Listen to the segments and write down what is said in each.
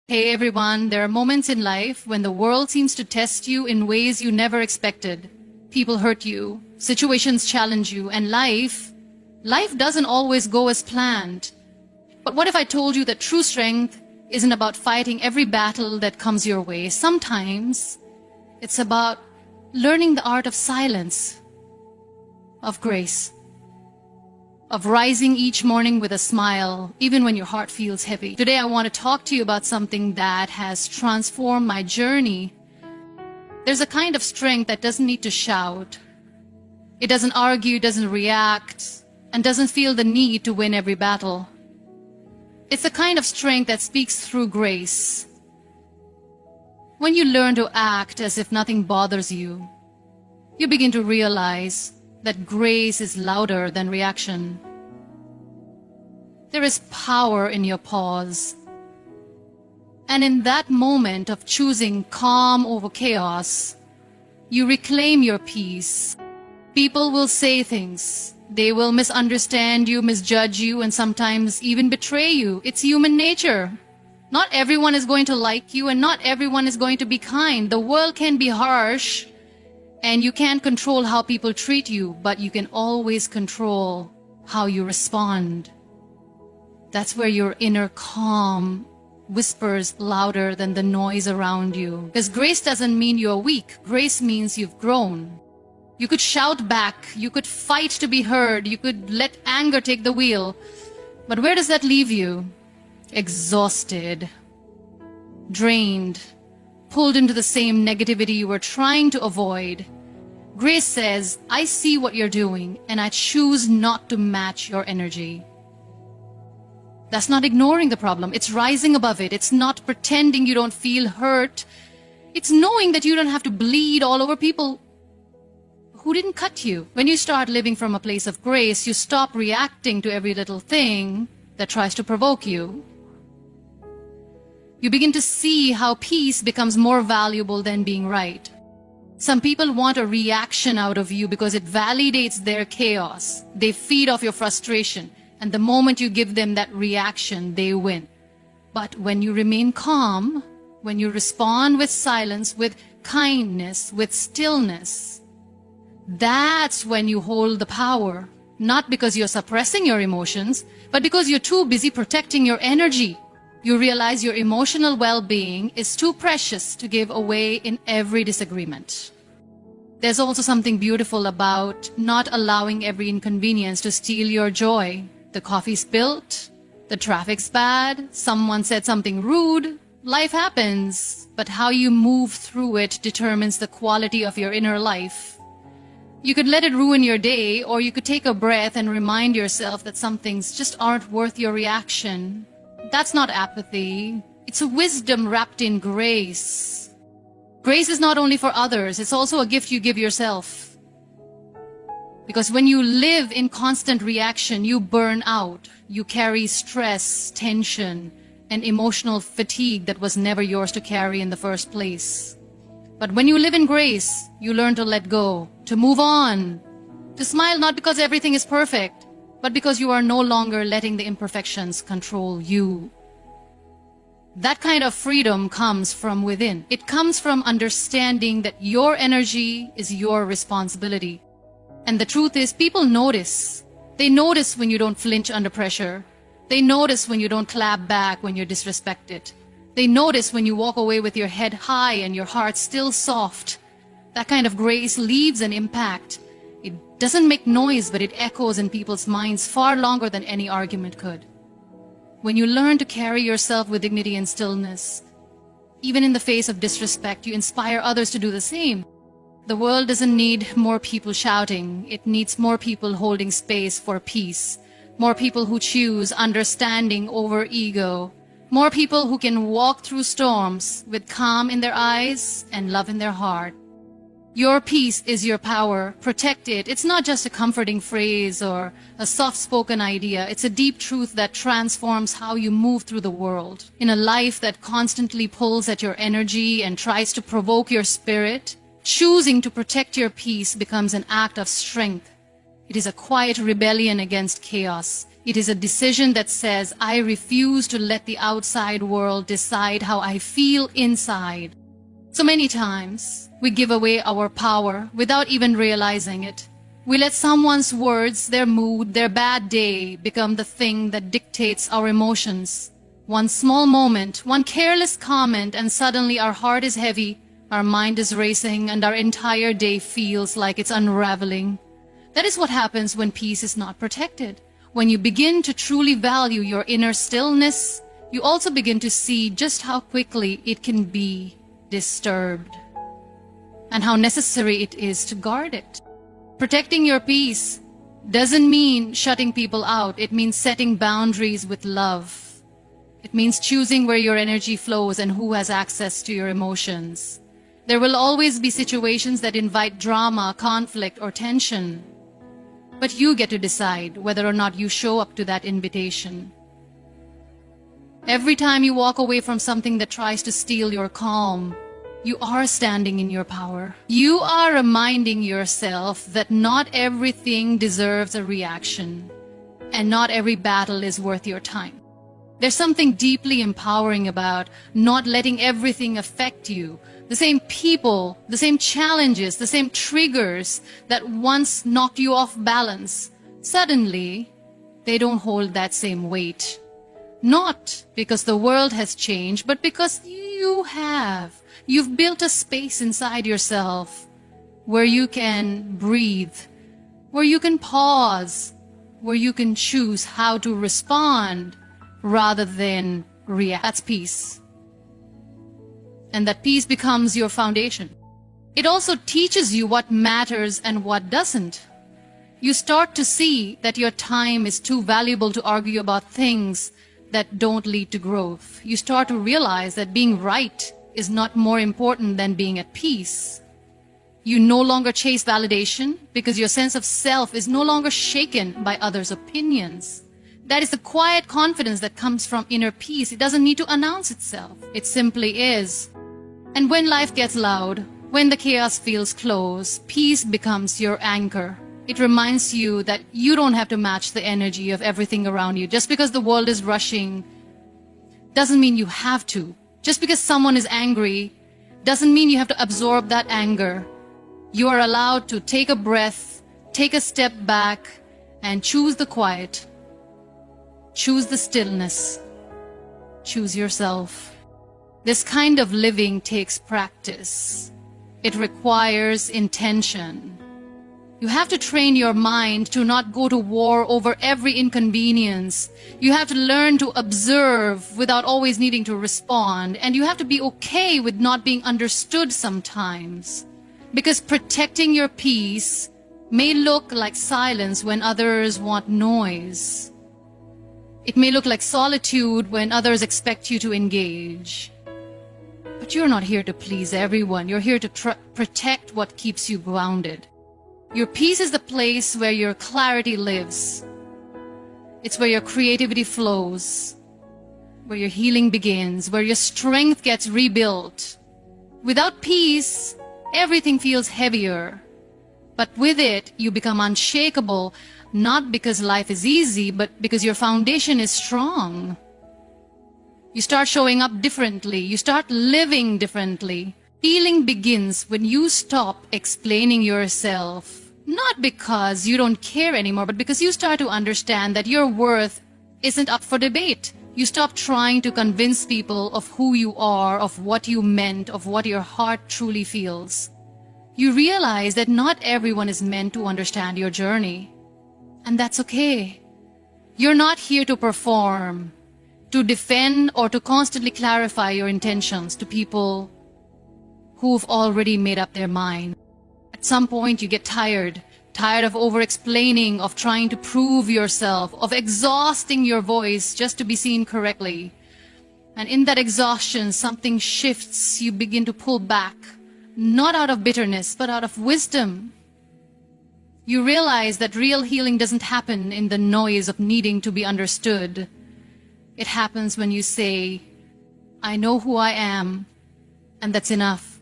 Hey everyone, there are moments in life when the world seems to test you in ways you never expected. People hurt you, situations challenge you, and life doesn't always go as planned. But what if I told you that true strength isn't about fighting every battle that comes your way? Sometimes it's about learning the art of silence, of grace, of rising each morning with a smile, even when your heart feels heavy. Today I want to talk to you about something that has transformed my journey. There's a kind of strength that doesn't need to shout. It doesn't argue, doesn't react, and doesn't feel the need to win every battle. It's a kind of strength that speaks through grace. When you learn to act as if nothing bothers you, you begin to realize that grace is louder than reaction. There is power in your pause. And in that moment of choosing calm over chaos, you reclaim your peace. People will say things. They will misunderstand you, misjudge you, and sometimes even betray you. It's human nature. Not everyone is going to like you, and not everyone is going to be kind. The world can be harsh, and you can't control how people treat you, but you can always control how you respond. That's where your inner calm whispers louder than the noise around you. Because grace doesn't mean you're weak. Grace means you've grown. You could shout back. You could fight to be heard. You could let anger take the wheel. But where does that leave you? Exhausted, drained, pulled into the same negativity you were trying to avoid. Grace says, I see what you're doing, and I choose not to match your energy. That's not ignoring the problem. It's rising above it. It's not pretending you don't feel hurt. It's knowing that you don't have to bleed all over people who didn't cut you. When you start living from a place of grace, you stop reacting to every little thing that tries to provoke you. You begin to see how peace becomes more valuable than being right. Some people want a reaction out of you because it validates their chaos. They feed off your frustration, and the moment you give them that reaction, they win. But when you remain calm, when you respond with silence, with kindness, with stillness, that's when you hold the power. Not because you're suppressing your emotions, but because you're too busy protecting your energy. You realize your emotional well-being is too precious to give away in every disagreement. There's also something beautiful about not allowing every inconvenience to steal your joy. The coffee spilled, the traffic's bad, someone said something rude. Life happens, but how you move through it determines the quality of your inner life. You could let it ruin your day, or you could take a breath and remind yourself that some things just aren't worth your reaction. That's not apathy. It's a wisdom wrapped in grace. Grace is not only for others, it's also a gift you give yourself. Because when you live in constant reaction, you burn out. You carry stress, tension, and emotional fatigue that was never yours to carry in the first place. But when you live in grace, you learn to let go, to move on, to smile not because everything is perfect, but because you are no longer letting the imperfections control you. That kind of freedom comes from within. It comes from understanding that your energy is your responsibility. And the truth is, people notice. They notice when you don't flinch under pressure. They notice when you don't clap back when you're disrespected. They notice when you walk away with your head high and your heart still soft. That kind of grace leaves an impact. It doesn't make noise, but it echoes in people's minds far longer than any argument could. When you learn to carry yourself with dignity and stillness, even in the face of disrespect, you inspire others to do the same. The world doesn't need more people shouting. It needs more people holding space for peace. More people who choose understanding over ego. More people who can walk through storms with calm in their eyes and love in their heart. Your peace is your power. Protect it. It's not just a comforting phrase or a soft-spoken idea. It's a deep truth that transforms how you move through the world. In a life that constantly pulls at your energy and tries to provoke your spirit, choosing to protect your peace becomes an act of strength. It is a quiet rebellion against chaos. It is a decision that says, I refuse to let the outside world decide how I feel inside. So many times, we give away our power without even realizing it. We let someone's words, their mood, their bad day become the thing that dictates our emotions. One small moment, one careless comment, and suddenly our heart is heavy, our mind is racing, and our entire day feels like it's unraveling. That is what happens when peace is not protected. When you begin to truly value your inner stillness, you also begin to see just how quickly it can be disturbed and how necessary it is to guard it. Protecting your peace doesn't mean shutting people out. It means setting boundaries with love. It means choosing where your energy flows and who has access to your emotions. There will always be situations that invite drama, conflict, or tension. But you get to decide whether or not you show up to that invitation. Every time you walk away from something that tries to steal your calm, you are standing in your power. You are reminding yourself that not everything deserves a reaction, and not every battle is worth your time. There's something deeply empowering about not letting everything affect you. The same people, the same challenges, the same triggers that once knocked you off balance, suddenly they don't hold that same weight. Not because the world has changed, but because you have. You've built a space inside yourself where you can breathe, where you can pause, where you can choose how to respond rather than react. That's peace. And that peace becomes your foundation. It also teaches you what matters and what doesn't. You start to see that your time is too valuable to argue about things that don't lead to growth. You start to realize that being right is not more important than being at peace. You no longer chase validation because your sense of self is no longer shaken by others' opinions. That is the quiet confidence that comes from inner peace. It doesn't need to announce itself. It simply is. And when life gets loud, when the chaos feels close, peace becomes your anchor. It reminds you that you don't have to match the energy of everything around you. Just because the world is rushing doesn't mean you have to. Just because someone is angry doesn't mean you have to absorb that anger. You are allowed to take a breath, take a step back, and choose the quiet. Choose the stillness. Choose yourself. This kind of living takes practice. It requires intention. You have to train your mind to not go to war over every inconvenience. You have to learn to observe without always needing to respond. And you have to be okay with not being understood sometimes. Because protecting your peace may look like silence when others want noise. It may look like solitude when others expect you to engage. But you're not here to please everyone. You're here to protect what keeps you grounded. Your peace is the place where your clarity lives. It's where your creativity flows, where your healing begins, where your strength gets rebuilt. Without peace, everything feels heavier. But with it, you become unshakable, not because life is easy, but because your foundation is strong. You start showing up differently. You start living differently. Healing begins when you stop explaining yourself. Not because you don't care anymore, but because you start to understand that your worth isn't up for debate. You stop trying to convince people of who you are, of what you meant, of what your heart truly feels. You realize that not everyone is meant to understand your journey. And that's okay. You're not here to perform, to defend, or to constantly clarify your intentions to people who've already made up their mind. At some point, you get tired of over-explaining, of trying to prove yourself, of exhausting your voice just to be seen correctly. And in that exhaustion, something shifts. You begin to pull back, not out of bitterness, but out of wisdom. You realize that real healing doesn't happen in the noise of needing to be understood. It happens when you say, I know who I am, and that's enough.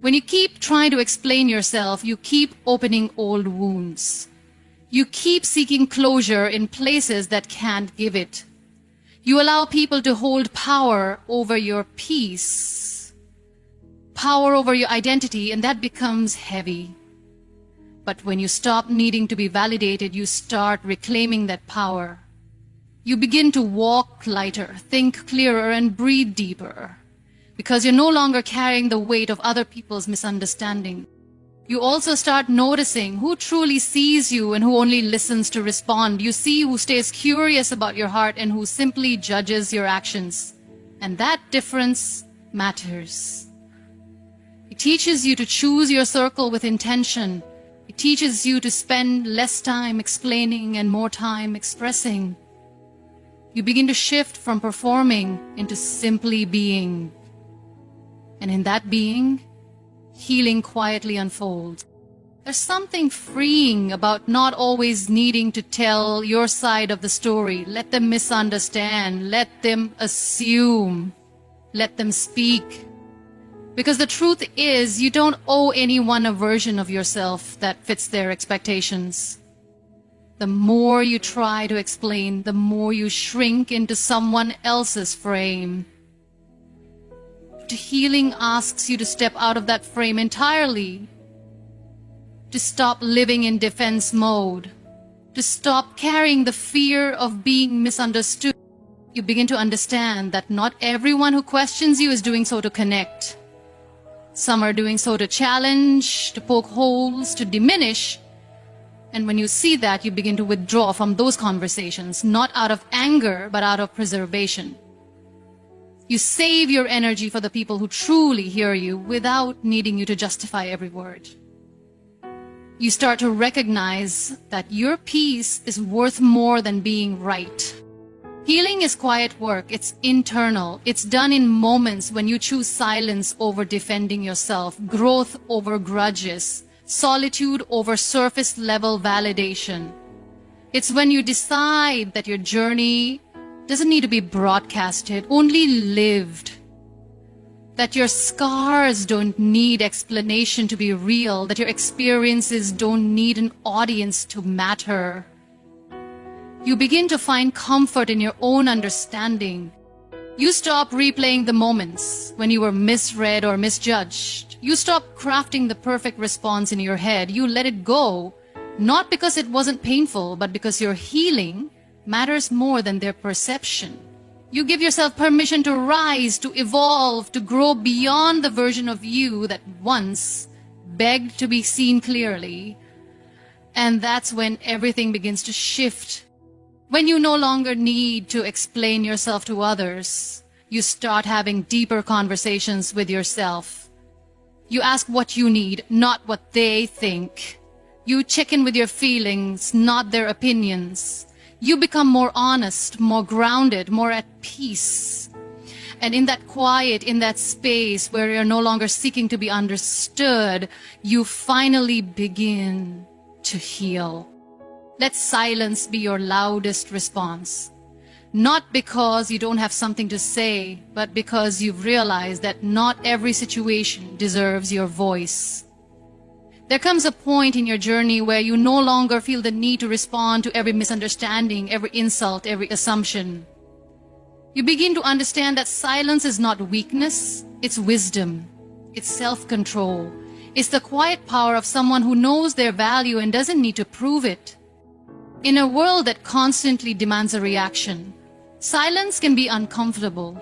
When you keep trying to explain yourself, you keep opening old wounds. You keep seeking closure in places that can't give it. You allow people to hold power over your peace, power over your identity, and that becomes heavy. But when you stop needing to be validated, you start reclaiming that power. You begin to walk lighter, think clearer, and breathe deeper, because you're no longer carrying the weight of other people's misunderstanding. You also start noticing who truly sees you and who only listens to respond. You see who stays curious about your heart and who simply judges your actions. And that difference matters. It teaches you to choose your circle with intention. It teaches you to spend less time explaining and more time expressing. You begin to shift from performing into simply being. And in that being, healing quietly unfolds. There's something freeing about not always needing to tell your side of the story. Let them misunderstand. Let them assume. Let them speak. Because the truth is, you don't owe anyone a version of yourself that fits their expectations. The more you try to explain, the more you shrink into someone else's frame. Healing asks you to step out of that frame entirely, to stop living in defense mode, to stop carrying the fear of being misunderstood. You begin to understand that not everyone who questions you is doing so to connect. Some are doing so to challenge, to poke holes, to diminish. And when you see that, you begin to withdraw from those conversations, not out of anger, but out of preservation. You save your energy for the people who truly hear you without needing you to justify every word. You start to recognize that your peace is worth more than being right. Healing is quiet work. It's internal. It's done in moments when you choose silence over defending yourself, growth over grudges, solitude over surface-level validation. It's when you decide that your journey doesn't need to be broadcasted, only lived. That your scars don't need explanation to be real, that your experiences don't need an audience to matter. You begin to find comfort in your own understanding. You stop replaying the moments when you were misread or misjudged. You stop crafting the perfect response in your head. You let it go, not because it wasn't painful, but because your healing matters more than their perception. You give yourself permission to rise, to evolve, to grow beyond the version of you that once begged to be seen clearly. And that's when everything begins to shift. When you no longer need to explain yourself to others, you start having deeper conversations with yourself. You ask what you need, not what they think. You check in with your feelings, not their opinions. You become more honest, more grounded, more at peace. And in that quiet, in that space where you're no longer seeking to be understood, you finally begin to heal. Let silence be your loudest response. Not because you don't have something to say, but because you've realized that not every situation deserves your voice. There comes a point in your journey where you no longer feel the need to respond to every misunderstanding, every insult, every assumption. You begin to understand that silence is not weakness, it's wisdom, it's self-control. It's the quiet power of someone who knows their value and doesn't need to prove it. In a world that constantly demands a reaction, silence can be uncomfortable.